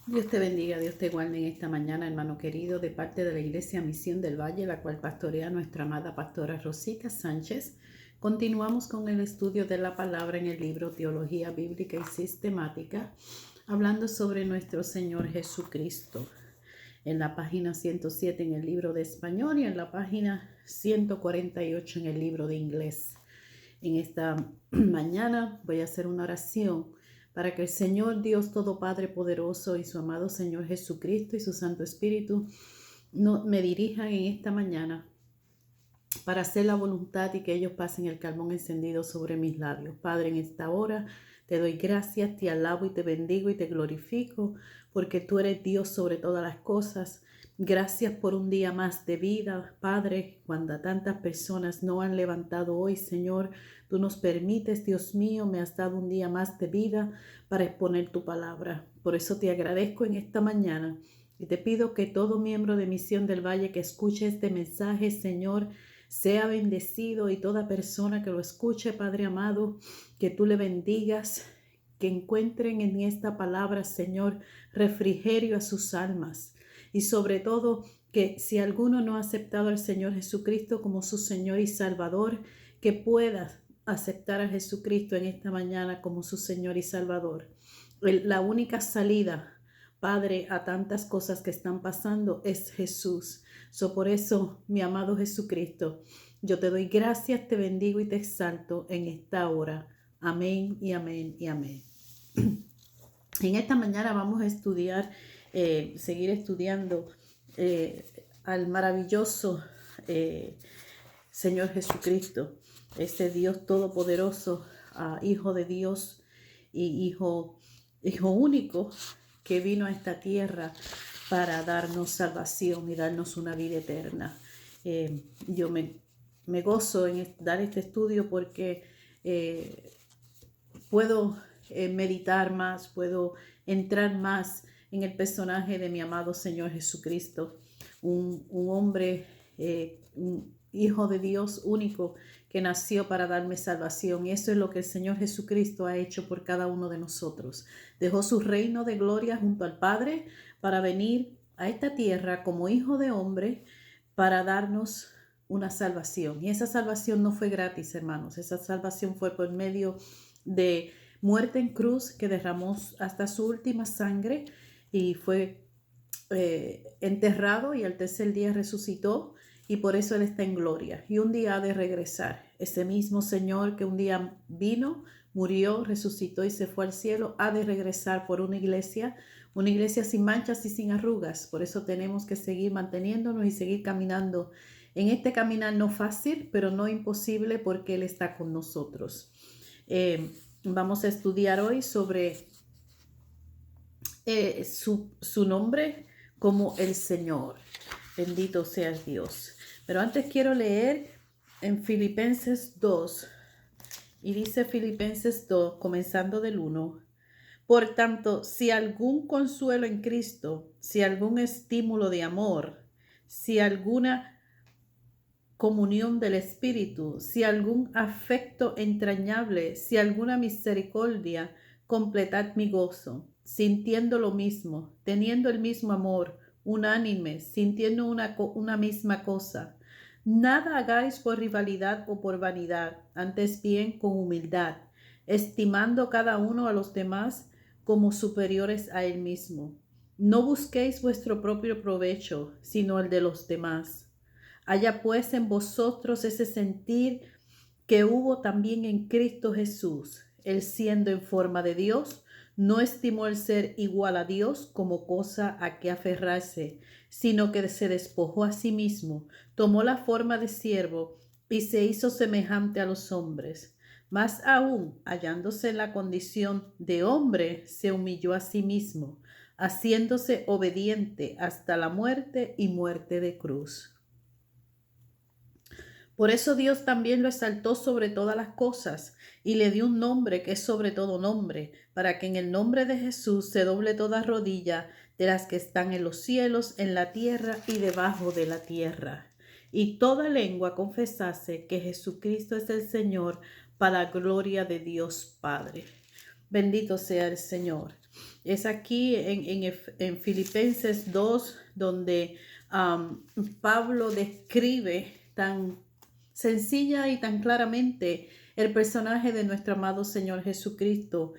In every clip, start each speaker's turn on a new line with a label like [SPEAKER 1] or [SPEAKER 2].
[SPEAKER 1] Dios te bendiga, Dios te guarde en esta mañana, hermano querido, de parte de la Iglesia Misión del Valle, la cual pastorea nuestra amada pastora Rosita Sánchez. Continuamos con el estudio de la palabra en el libro Teología Bíblica y Sistemática, hablando sobre nuestro Señor Jesucristo. En la página 107 en el libro de español y en la página 148 en el libro de inglés. En esta mañana voy a hacer una oración para que el Señor Dios Todo Padre Poderoso y su amado Señor Jesucristo y su Santo Espíritu me dirijan en esta mañana para hacer la voluntad y que ellos pasen el carbón encendido sobre mis labios. Padre, en esta hora te doy gracias, te alabo y te bendigo y te glorifico porque tú eres Dios sobre todas las cosas. Gracias por un día más de vida, Padre, cuando tantas personas no han levantado hoy, Señor. Tú nos permites, Dios mío, me has dado un día más de vida para exponer tu palabra. Por eso te agradezco en esta mañana y te pido que todo miembro de Misión del Valle que escuche este mensaje, Señor, sea bendecido y toda persona que lo escuche, Padre amado, que tú le bendigas, que encuentren en esta palabra, Señor, refrigerio a sus almas. Y sobre todo, que si alguno no ha aceptado al Señor Jesucristo como su Señor y Salvador, que pueda aceptar a Jesucristo en esta mañana como su Señor y Salvador. La única salida, Padre, a tantas cosas que están pasando es Jesús. Por eso, mi amado Jesucristo, yo te doy gracias, te bendigo y te exalto en esta hora. Amén y amén y amén. En esta mañana vamos a estudiar, seguir estudiando al maravilloso Señor Jesucristo, ese Dios todopoderoso, Hijo de Dios y Hijo único que vino a esta tierra para darnos salvación y darnos una vida eterna. Yo me gozo en dar este estudio porque puedo meditar más, puedo entrar más en el personaje de mi amado Señor Jesucristo, un hombre, un Hijo de Dios único que nació para darme salvación. Y eso es lo que el Señor Jesucristo ha hecho por cada uno de nosotros. Dejó su reino de gloria junto al Padre para venir a esta tierra como Hijo de hombre para darnos una salvación. Y esa salvación no fue gratis, hermanos. Esa salvación fue por medio de muerte en cruz, que derramó hasta su última sangre y fue enterrado, y al tercer día resucitó, y por eso Él está en gloria. Y un día ha de regresar. Ese mismo Señor que un día vino, murió, resucitó y se fue al cielo, ha de regresar por una iglesia sin manchas y sin arrugas. Por eso tenemos que seguir manteniéndonos y seguir caminando en este caminar, no fácil, pero no imposible, porque Él está con nosotros. Vamos a estudiar hoy sobre su nombre como el Señor. Bendito sea Dios. Pero antes quiero leer en Filipenses 2. Y dice Filipenses 2, comenzando del 1. Por tanto, si algún consuelo en Cristo, si algún estímulo de amor, si alguna comunión del Espíritu, si algún afecto entrañable, si alguna misericordia, completad mi gozo, sintiendo lo mismo, teniendo el mismo amor, unánime, sintiendo una misma cosa. Nada hagáis por rivalidad o por vanidad, antes bien con humildad, estimando cada uno a los demás como superiores a él mismo. No busquéis vuestro propio provecho, sino el de los demás. Haya pues en vosotros ese sentir que hubo también en Cristo Jesús. Él, siendo en forma de Dios, no estimó el ser igual a Dios como cosa a que aferrarse, sino que se despojó a sí mismo, tomó la forma de siervo y se hizo semejante a los hombres. Más aún, hallándose en la condición de hombre, se humilló a sí mismo, haciéndose obediente hasta la muerte y muerte de cruz. Por eso Dios también lo exaltó sobre todas las cosas y le dio un nombre que es sobre todo nombre, para que en el nombre de Jesús se doble toda rodilla de las que están en los cielos, en la tierra y debajo de la tierra. Y toda lengua confesase que Jesucristo es el Señor, para la gloria de Dios Padre. Bendito sea el Señor. Es aquí en Filipenses 2 donde Pablo describe tan sencilla y tan claramente el personaje de nuestro amado Señor Jesucristo.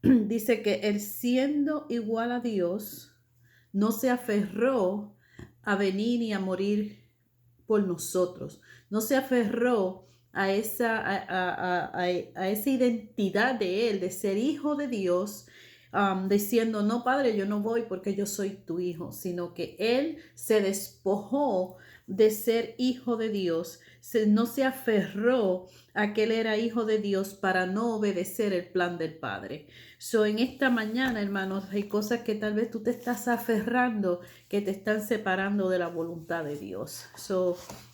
[SPEAKER 1] Dice que él, siendo igual a Dios, no se aferró a venir y a morir por nosotros. No se aferró a esa identidad de él, de ser hijo de Dios, diciendo, no, Padre, yo no voy porque yo soy tu hijo, sino que él se despojó de ser hijo de Dios, no se aferró a que él era hijo de Dios para no obedecer el plan del Padre. En esta mañana, hermanos, hay cosas que tal vez tú te estás aferrando, que te están separando de la voluntad de Dios.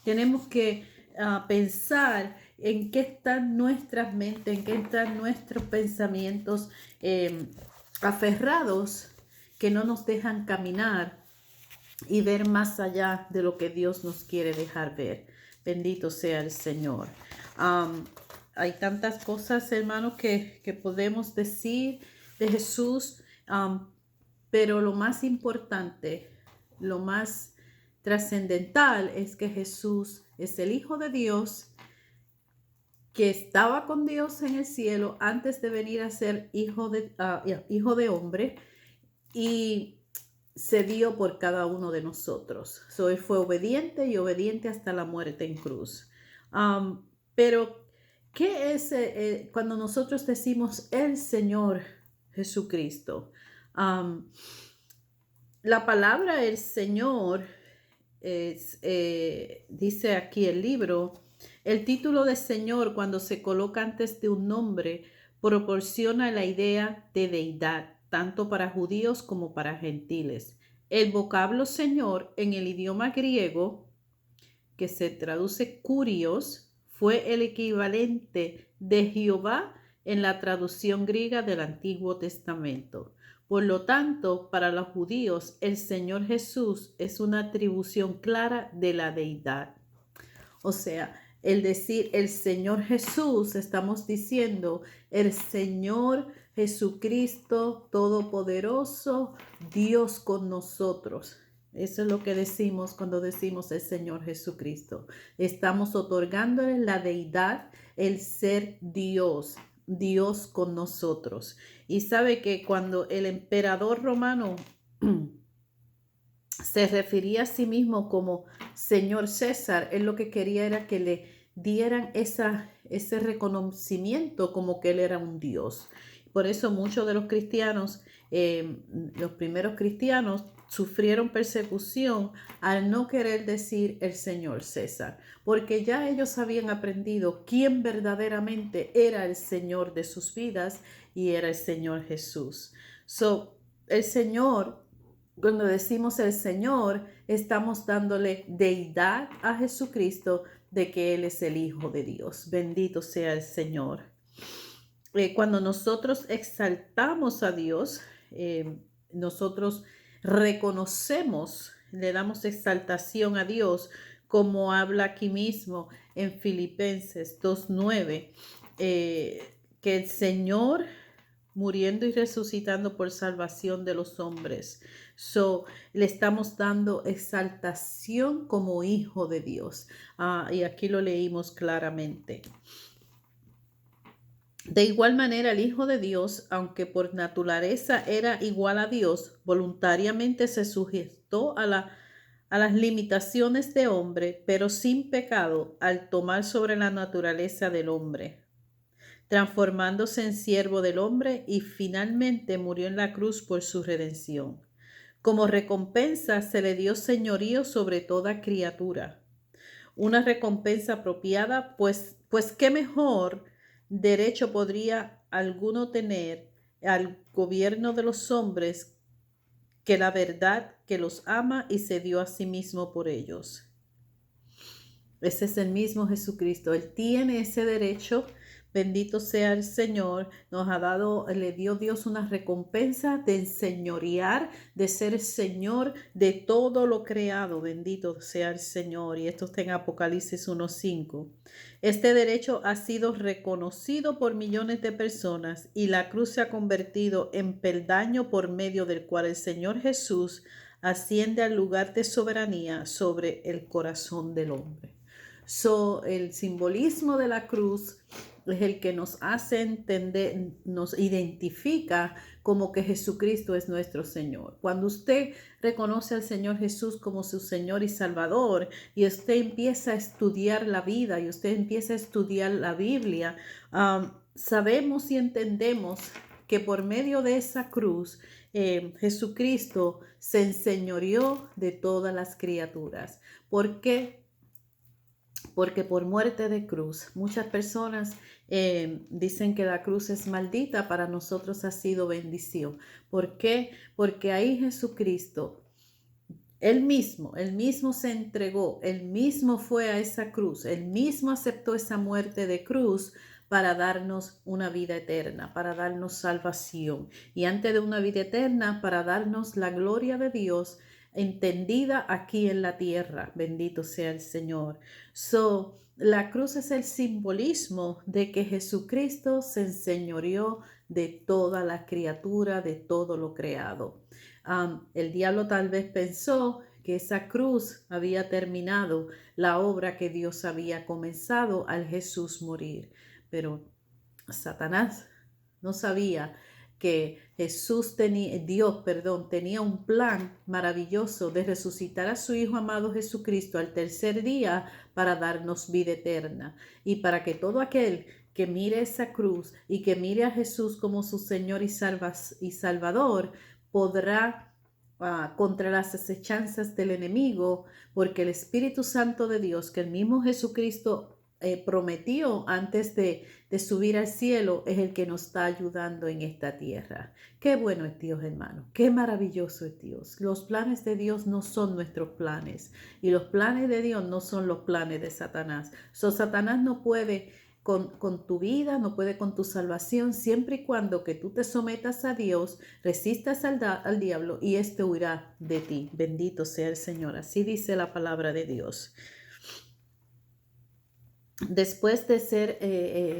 [SPEAKER 1] Tenemos que pensar en qué están nuestras mentes, en qué están nuestros pensamientos aferrados, que no nos dejan caminar y ver más allá de lo que Dios nos quiere dejar ver. Bendito sea el Señor. Hay tantas cosas, hermanos, que podemos decir de Jesús, pero lo más importante, lo más trascendental es que Jesús es el Hijo de Dios, que estaba con Dios en el cielo antes de venir a ser hijo de hombre, y se dio por cada uno de nosotros. Él fue obediente y obediente hasta la muerte en cruz. Pero, ¿qué es cuando nosotros decimos el Señor Jesucristo? La palabra el Señor dice aquí el libro, el título de Señor, cuando se coloca antes de un nombre, proporciona la idea de deidad, tanto para judíos como para gentiles. El vocablo Señor en el idioma griego, que se traduce Kurios, fue el equivalente de Jehová en la traducción griega del Antiguo Testamento. Por lo tanto, para los judíos, el Señor Jesús es una atribución clara de la deidad. O sea, el decir el Señor Jesús, estamos diciendo el Señor Jesucristo Todopoderoso, Dios con nosotros. Eso es lo que decimos cuando decimos el Señor Jesucristo. Estamos otorgándole la deidad, el ser Dios, Dios con nosotros. Y sabe que cuando el emperador romano se refería a sí mismo como Señor César, él lo que quería era que le dieran ese reconocimiento como que él era un Dios. Por eso muchos de los cristianos, los primeros cristianos, sufrieron persecución al no querer decir el Señor César, porque ya ellos habían aprendido quién verdaderamente era el Señor de sus vidas, y era el Señor Jesús. El Señor, cuando decimos el Señor, estamos dándole deidad a Jesucristo, de que Él es el Hijo de Dios. Bendito sea el Señor. Cuando nosotros exaltamos a Dios, nosotros reconocemos, le damos exaltación a Dios, como habla aquí mismo en Filipenses 2:9, que el Señor muriendo y resucitando por salvación de los hombres. Le estamos dando exaltación como hijo de Dios. Y aquí lo leímos claramente. De igual manera, el Hijo de Dios, aunque por naturaleza era igual a Dios, voluntariamente se sujetó a las limitaciones de hombre, pero sin pecado, al tomar sobre la naturaleza del hombre, transformándose en siervo del hombre, y finalmente murió en la cruz por su redención. Como recompensa se le dio señorío sobre toda criatura. Una recompensa apropiada, pues qué mejor derecho podría alguno tener al gobierno de los hombres que la verdad, que los ama y se dio a sí mismo por ellos. Ese es el mismo Jesucristo. Él tiene ese derecho Bendito sea el Señor. Nos ha dado, le dio Dios una recompensa de enseñorear, de ser Señor de todo lo creado. Bendito sea el Señor. Y esto está en Apocalipsis 1:5. Este derecho ha sido reconocido por millones de personas y la cruz se ha convertido en peldaño por medio del cual el Señor Jesús asciende al lugar de soberanía sobre el corazón del hombre. El simbolismo de la cruz es el que nos hace entender, nos identifica como que Jesucristo es nuestro Señor. Cuando usted reconoce al Señor Jesús como su Señor y Salvador, y usted empieza a estudiar la vida, y usted empieza a estudiar la Biblia, sabemos y entendemos que por medio de esa cruz, Jesucristo se enseñoreó de todas las criaturas. ¿Por qué? Porque por muerte de cruz, muchas personas dicen que la cruz es maldita, para nosotros ha sido bendición. ¿Por qué? Porque ahí Jesucristo, él mismo se entregó, él mismo fue a esa cruz, él mismo aceptó esa muerte de cruz para darnos una vida eterna, para darnos salvación. Y antes de una vida eterna, para darnos la gloria de Dios entendida aquí en la tierra. Bendito sea el Señor. La cruz es el simbolismo de que Jesucristo se enseñoreó de toda la criatura, de todo lo creado. El diablo tal vez pensó que esa cruz había terminado la obra que Dios había comenzado al Jesús morir. Pero Satanás no sabía que Dios tenía un plan maravilloso de resucitar a su Hijo amado Jesucristo al tercer día para darnos vida eterna. Y para que todo aquel que mire esa cruz y que mire a Jesús como su Señor y Salvador, podrá contra las acechanzas del enemigo, porque el Espíritu Santo de Dios, que el mismo Jesucristo prometió antes de subir al cielo, es el que nos está ayudando en esta tierra. Qué bueno es Dios, hermano. Qué maravilloso es Dios. Los planes de Dios no son nuestros planes, y los planes de Dios no son los planes de Satanás. Satanás no puede con tu vida, no puede con tu salvación, siempre y cuando que tú te sometas a Dios, resistas al diablo, y éste huirá de ti. Bendito sea el Señor. Así dice la palabra de Dios. Después de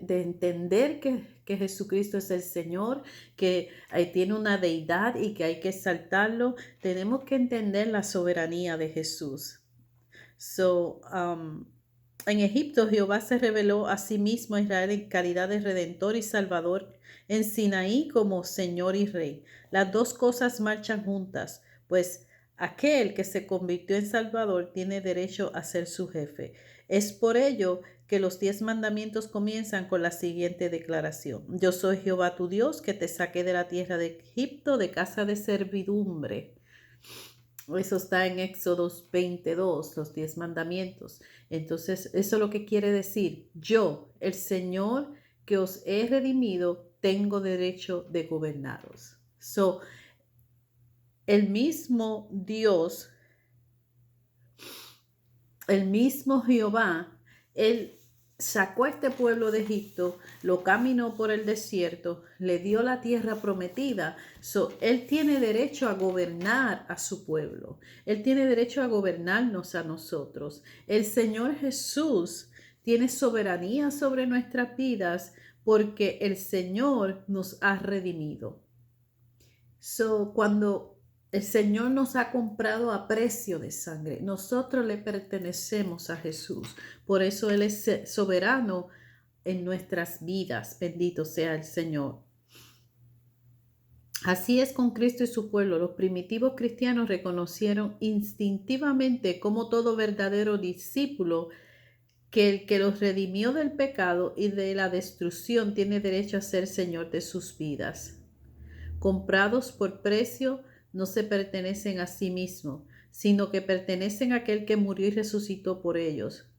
[SPEAKER 1] entender que Jesucristo es el Señor, que tiene una deidad y que hay que exaltarlo, tenemos que entender la soberanía de Jesús. En Egipto, Jehová se reveló a sí mismo a Israel en calidad de Redentor y Salvador, en Sinaí como Señor y Rey. Las dos cosas marchan juntas, pues aquel que se convirtió en Salvador tiene derecho a ser su jefe. Es por ello que los 10 mandamientos comienzan con la siguiente declaración: Yo soy Jehová tu Dios, que te saqué de la tierra de Egipto, de casa de servidumbre. Eso está en Éxodo 22, los 10 mandamientos. Entonces, eso es lo que quiere decir: yo, el Señor que os he redimido, tengo derecho de gobernaros. El mismo Dios, el mismo Jehová, él sacó a este pueblo de Egipto, lo caminó por el desierto, le dio la tierra prometida. Él tiene derecho a gobernar a su pueblo. Él tiene derecho a gobernarnos a nosotros. El Señor Jesús tiene soberanía sobre nuestras vidas porque el Señor nos ha redimido. Cuando el Señor nos ha comprado a precio de sangre, nosotros le pertenecemos a Jesús. Por eso Él es soberano en nuestras vidas. Bendito sea el Señor. Así es con Cristo y su pueblo. Los primitivos cristianos reconocieron instintivamente, como todo verdadero discípulo, que el que los redimió del pecado y de la destrucción tiene derecho a ser Señor de sus vidas. Comprados por precio, no se pertenecen a sí mismos, sino que pertenecen a aquel que murió y resucitó por ellos.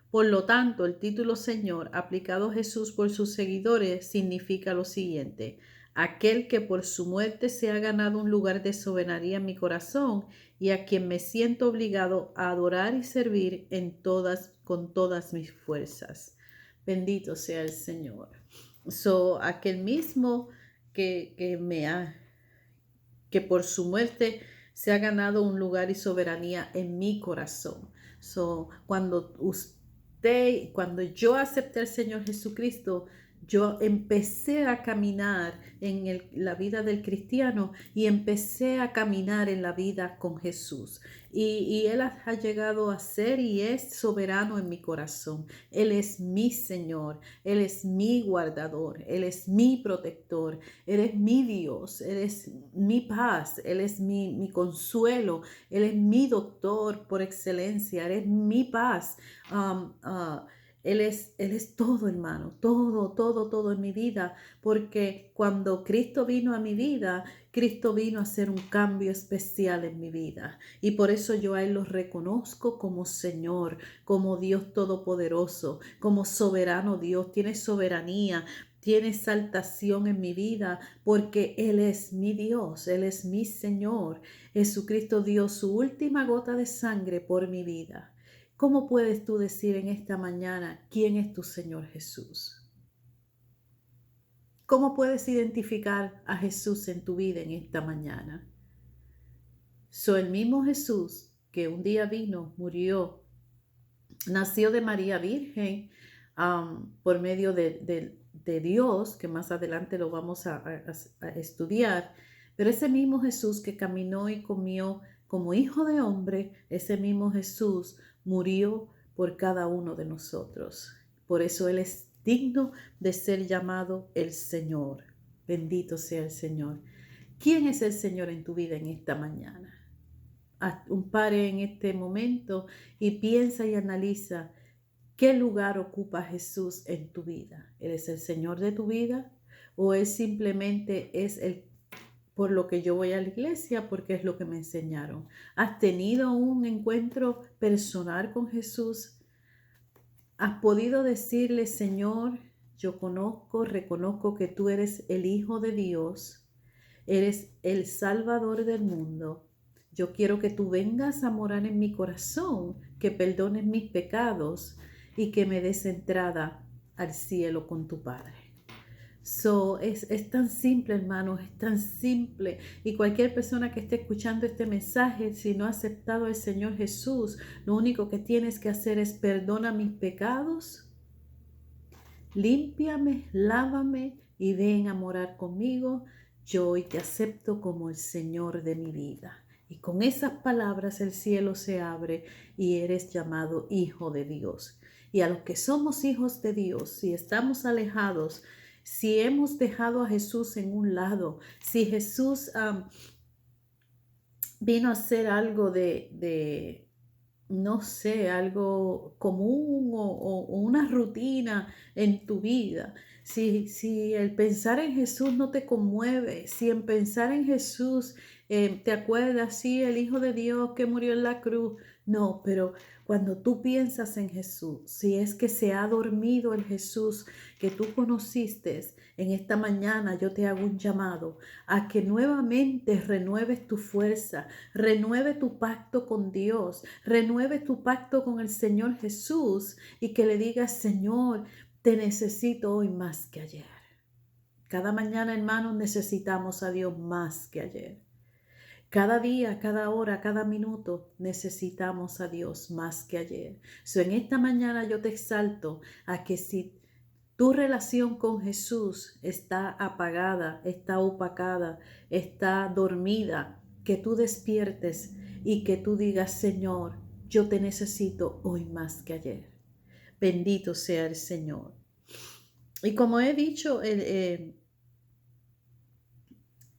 [SPEAKER 1] Por lo tanto, el título Señor aplicado a Jesús por sus seguidores significa lo siguiente: aquel que por su muerte se ha ganado un lugar de soberanía en mi corazón y a quien me siento obligado a adorar y servir con todas mis fuerzas. Bendito sea el Señor. Aquel mismo que por su muerte se ha ganado un lugar y soberanía en mi corazón. Cuando yo acepté al Señor Jesucristo, yo empecé a caminar en la vida del cristiano y empecé a caminar en la vida con Jesús. Y Él ha llegado a ser y es soberano en mi corazón. Él es mi Señor, Él es mi guardador, Él es mi protector, Él es mi Dios, Él es mi paz, Él es mi consuelo, Él es mi doctor por excelencia, Él es mi paz. Él es todo, hermano, todo en mi vida, porque cuando Cristo vino a mi vida, Cristo vino a hacer un cambio especial en mi vida. Y por eso yo a Él lo reconozco como Señor, como Dios Todopoderoso, como soberano Dios. Tiene soberanía, tiene exaltación en mi vida, porque Él es mi Dios, Él es mi Señor. Jesucristo dio su última gota de sangre por mi vida. ¿Cómo puedes tú decir en esta mañana quién es tu Señor Jesús? ¿Cómo puedes identificar a Jesús en tu vida en esta mañana? El mismo Jesús que un día vino, murió, nació de María Virgen por medio de Dios, que más adelante lo vamos a estudiar, pero ese mismo Jesús que caminó y comió como hijo de hombre, ese mismo Jesús murió por cada uno de nosotros. Por eso Él es digno de ser llamado el Señor. Bendito sea el Señor. ¿Quién es el Señor en tu vida en esta mañana? Haz un pare en este momento y piensa y analiza qué lugar ocupa Jesús en tu vida. ¿Él es el Señor de tu vida? ¿O Él simplemente es por lo que yo voy a la iglesia, porque es lo que me enseñaron? ¿Has tenido un encuentro personal con Jesús? ¿Has podido decirle, Señor, yo reconozco que tú eres el Hijo de Dios, eres el Salvador del mundo? Yo quiero que tú vengas a morar en mi corazón, que perdones mis pecados y que me des entrada al cielo con tu Padre. Es tan simple, hermanos, es tan simple. Y cualquier persona que esté escuchando este mensaje, si no ha aceptado al Señor Jesús, lo único que tienes que hacer es perdona mis pecados, límpiame, lávame y ven a morar conmigo. Yo hoy te acepto como el Señor de mi vida. Y con esas palabras el cielo se abre y eres llamado hijo de Dios. Y a los que somos hijos de Dios, si estamos alejados, si hemos dejado a Jesús en un lado, si Jesús vino a hacer algo no sé, algo común o una rutina en tu vida, si el pensar en Jesús no te conmueve, si en pensar en Jesús te acuerdas, sí, el Hijo de Dios que murió en la cruz, no, pero cuando tú piensas en Jesús, si es que se ha dormido el Jesús que tú conociste, en esta mañana yo te hago un llamado a que nuevamente renueves tu fuerza, renueve tu pacto con Dios, renueve tu pacto con el Señor Jesús y que le digas, Señor, te necesito hoy más que ayer. Cada mañana, hermanos, necesitamos a Dios más que ayer. Cada día, cada hora, cada minuto necesitamos a Dios más que ayer. En esta mañana yo te exalto a que si tu relación con Jesús está apagada, está opacada, está dormida, que tú despiertes y que tú digas, Señor, yo te necesito hoy más que ayer. Bendito sea el Señor. Y como he dicho,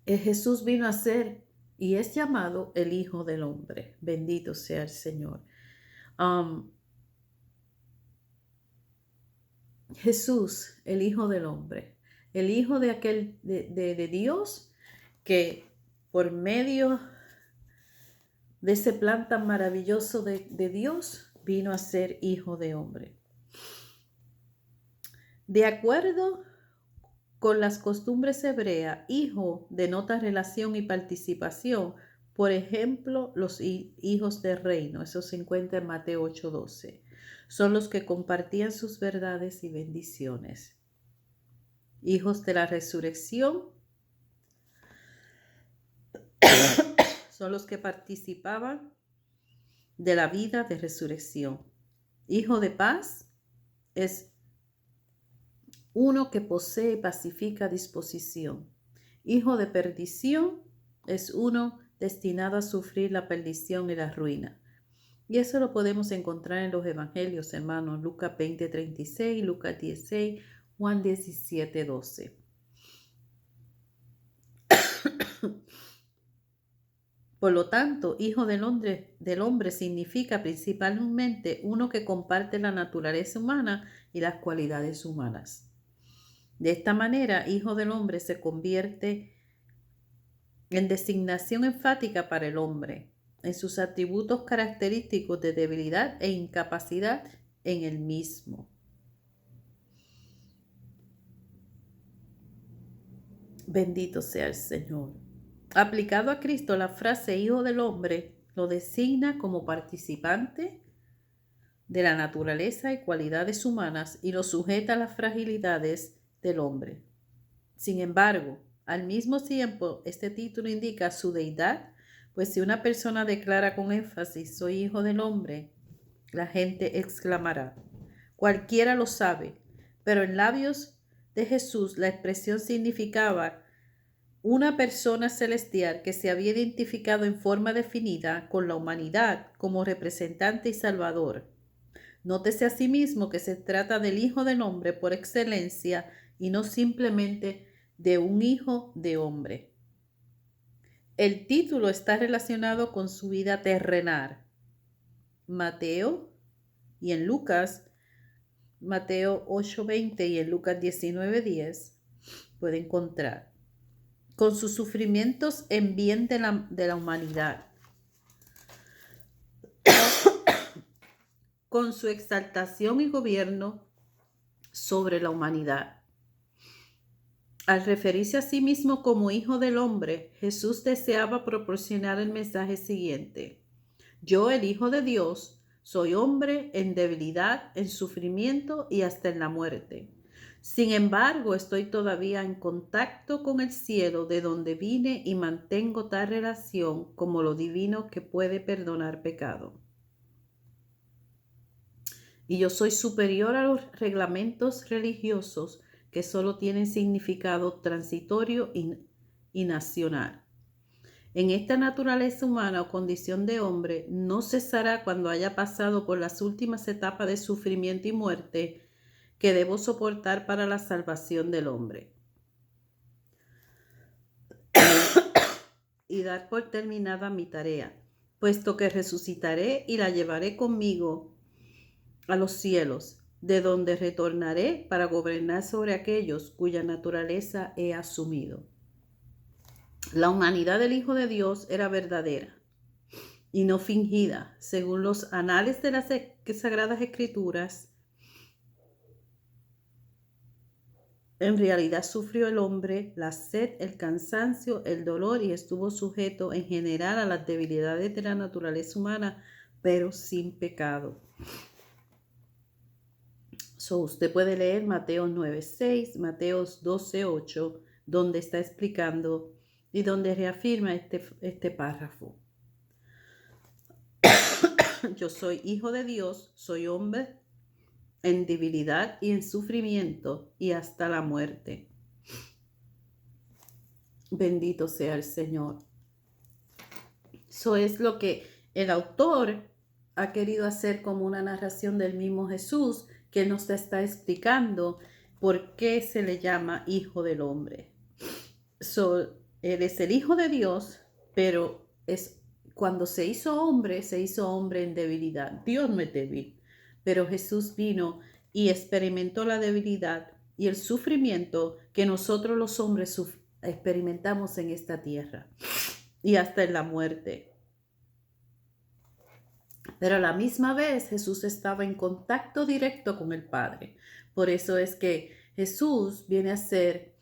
[SPEAKER 1] Jesús vino a ser y es llamado el Hijo del Hombre. Bendito sea el Señor. Jesús, el Hijo del Hombre, el Hijo de Dios, que por medio de ese plan tan maravilloso de Dios, vino a ser Hijo de Hombre. De acuerdo con las costumbres hebreas, hijo denota relación y participación. Por ejemplo, los hijos del reino. Eso se encuentra en Mateo 8:12. son los que compartían sus verdades y bendiciones. Hijos de la resurrección son los que participaban de la vida de resurrección. Hijo de paz es uno que posee y pacifica disposición. Hijo de perdición es uno destinado a sufrir la perdición y la ruina. Y eso lo podemos encontrar en los evangelios, hermanos. Lucas 20:36, Lucas 16, Juan 17:12. Por lo tanto, hijo del hombre significa principalmente uno que comparte la naturaleza humana y las cualidades humanas. De esta manera, hijo del hombre se convierte en designación enfática para el hombre, en sus atributos característicos de debilidad e incapacidad en el mismo. Bendito sea el Señor. Aplicado a Cristo, la frase hijo del hombre lo designa como participante de la naturaleza y cualidades humanas y lo sujeta a las fragilidades del hombre. Sin embargo, al mismo tiempo, este título indica su deidad, pues si una persona declara con énfasis soy hijo del hombre, la gente exclamará, cualquiera lo sabe, pero en labios de Jesús la expresión significaba una persona celestial que se había identificado en forma definida con la humanidad como representante y salvador. Nótese asimismo que se trata del Hijo del Hombre por excelencia y no simplemente de un hijo de hombre. El título está relacionado con su vida terrenal. Mateo y en Lucas, Mateo 8:20 y en Lucas 19:10 puede encontrar con sus sufrimientos en bien de la humanidad, con su exaltación y gobierno sobre la humanidad. Al referirse a sí mismo como Hijo del Hombre, Jesús deseaba proporcionar el mensaje siguiente: yo, el Hijo de Dios, soy hombre en debilidad, en sufrimiento y hasta en la muerte. Sin embargo, estoy todavía en contacto con el cielo de donde vine y mantengo tal relación como lo divino que puede perdonar pecado. Y yo soy superior a los reglamentos religiosos que solo tienen significado transitorio y nacional. En esta naturaleza humana o condición de hombre no cesará cuando haya pasado por las últimas etapas de sufrimiento y muerte que debo soportar para la salvación del hombre. Y dar por terminada mi tarea, puesto que resucitaré y la llevaré conmigo a los cielos, de donde retornaré para gobernar sobre aquellos cuya naturaleza he asumido. La humanidad del Hijo de Dios era verdadera y no fingida, según los anales de las Sagradas Escrituras. En realidad sufrió el hombre la sed, el cansancio, el dolor y estuvo sujeto en general a las debilidades de la naturaleza humana, pero sin pecado. Usted puede leer Mateo 9:6, Mateo 12:8, donde está explicando y donde reafirma este párrafo. Yo soy hijo de Dios, soy hombre en debilidad y en sufrimiento y hasta la muerte. Bendito sea el Señor. Eso es lo que el autor ha querido hacer como una narración del mismo Jesús, que nos está explicando por qué se le llama Hijo del Hombre. Él es el Hijo de Dios, pero cuando se hizo hombre en debilidad. Dios no es débil, pero Jesús vino y experimentó la debilidad y el sufrimiento que nosotros los hombres experimentamos en esta tierra y hasta en la muerte. Pero a la misma vez Jesús estaba en contacto directo con el Padre. Por eso es que Jesús viene a ser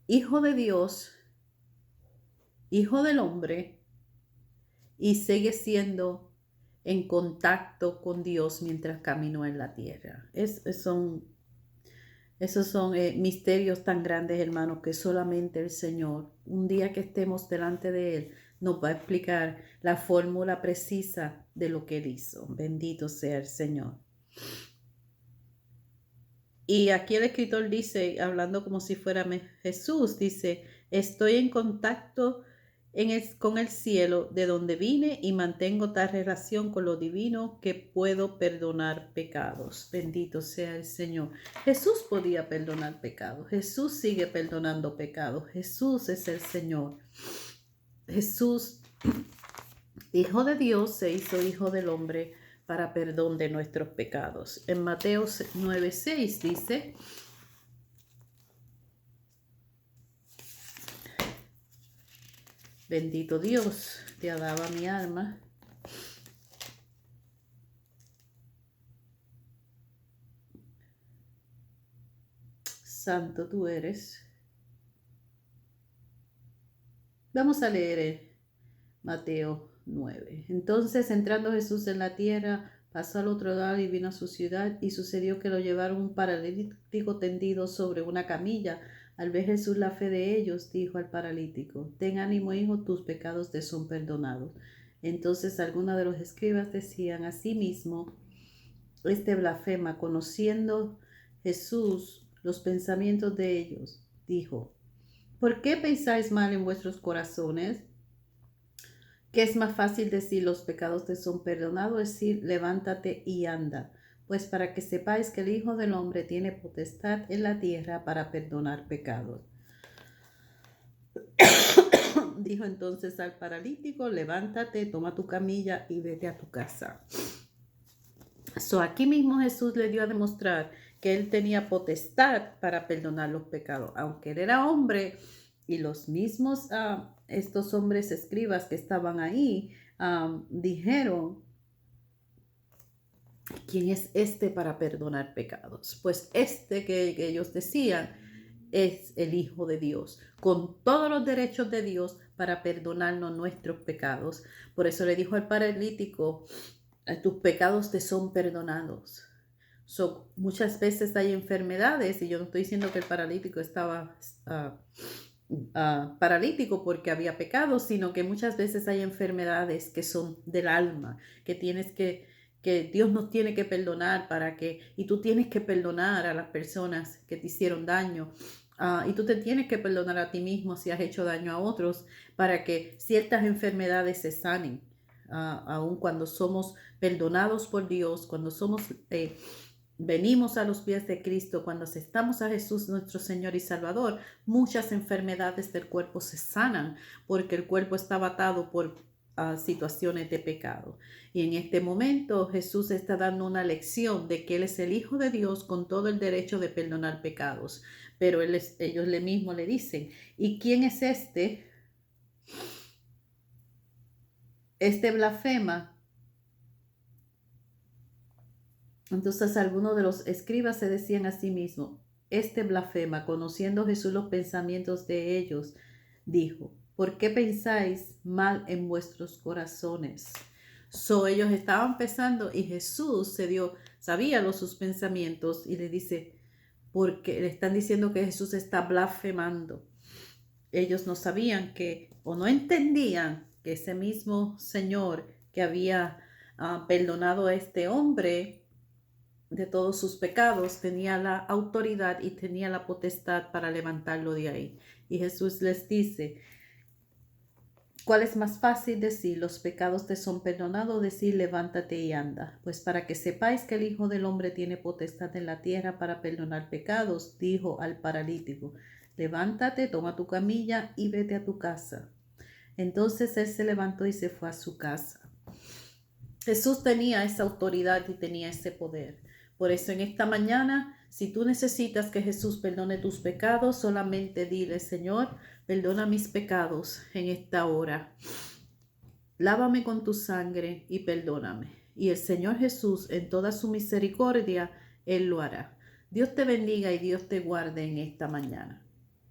[SPEAKER 1] Hijo de Dios, Hijo del Hombre, y sigue siendo en contacto con Dios mientras caminó en la tierra. Esos son misterios tan grandes, hermanos, que solamente el Señor, un día que estemos delante de Él, nos va a explicar la fórmula precisa de lo que Él hizo. Bendito sea el Señor. Y aquí el escritor dice, hablando como si fuera Jesús, dice, estoy en contacto con el cielo de donde vine y mantengo tal relación con lo divino que puedo perdonar pecados. Bendito sea el Señor. Jesús podía perdonar pecados. Jesús sigue perdonando pecados. Jesús es el Señor. Jesús, Hijo de Dios, se hizo Hijo del hombre para perdón de nuestros pecados. En Mateo 9:6 dice, bendito Dios, te alaba mi alma. Santo tú eres. Vamos a leer Mateo 9. Entonces, entrando Jesús en la tierra, pasó al otro lado y vino a su ciudad, y sucedió que lo llevaron un paralítico tendido sobre una camilla. Al ver Jesús la fe de ellos, dijo al paralítico, ten ánimo, hijo, tus pecados te son perdonados. Entonces algunos de los escribas decían a sí mismo, este blasfema, conociendo Jesús los pensamientos de ellos, dijo, ¿por qué pensáis mal en vuestros corazones? ¿Qué es más fácil decir los pecados te son perdonados? Decir levántate y anda. Pues para que sepáis que el Hijo del Hombre tiene potestad en la tierra para perdonar pecados. Dijo entonces al paralítico, levántate, toma tu camilla y vete a tu casa. Aquí mismo Jesús le dio a demostrar que él tenía potestad para perdonar los pecados. Aunque él era hombre y los mismos estos hombres escribas que estaban ahí dijeron, ¿quién es este para perdonar pecados? Pues este que ellos decían es el Hijo de Dios, con todos los derechos de Dios para perdonarnos nuestros pecados. Por eso le dijo al paralítico, tus pecados te son perdonados. Muchas veces hay enfermedades, y yo no estoy diciendo que el paralítico estaba paralítico porque había pecado, sino que muchas veces hay enfermedades que son del alma, que Dios nos tiene que perdonar y tú tienes que perdonar a las personas que te hicieron daño. Y tú te tienes que perdonar a ti mismo si has hecho daño a otros para que ciertas enfermedades se sanen. Aun cuando somos perdonados por Dios, cuando venimos a los pies de Cristo, cuando aceptamos a Jesús nuestro Señor y Salvador, muchas enfermedades del cuerpo se sanan porque el cuerpo estaba atado por situaciones de pecado. Y en este momento Jesús está dando una lección de que Él es el Hijo de Dios con todo el derecho de perdonar pecados. Pero ellos mismos le dicen, ¿y quién es este? Este blasfema. Entonces algunos de los escribas se decían a sí mismos, este blasfema, conociendo Jesús los pensamientos de ellos, dijo, ¿por qué pensáis mal en vuestros corazones? Ellos estaban pensando y Jesús sabía sus pensamientos y le dice, porque le están diciendo que Jesús está blasfemando. Ellos no sabían o no entendían que ese mismo Señor que había perdonado a este hombre de todos sus pecados tenía la autoridad y tenía la potestad para levantarlo de ahí. Y Jesús les dice, ¿cuál es más fácil decir los pecados te son perdonados o decir levántate y anda? Pues para que sepáis que el Hijo del Hombre tiene potestad en la tierra para perdonar pecados, dijo al paralítico, levántate, toma tu camilla y vete a tu casa. Entonces él se levantó y se fue a su casa. Jesús tenía esa autoridad y tenía ese poder. Por eso en esta mañana, si tú necesitas que Jesús perdone tus pecados, solamente dile, Señor, perdona mis pecados en esta hora. Lávame con tu sangre y perdóname. Y el Señor Jesús, en toda su misericordia, Él lo hará. Dios te bendiga y Dios te guarde en esta mañana.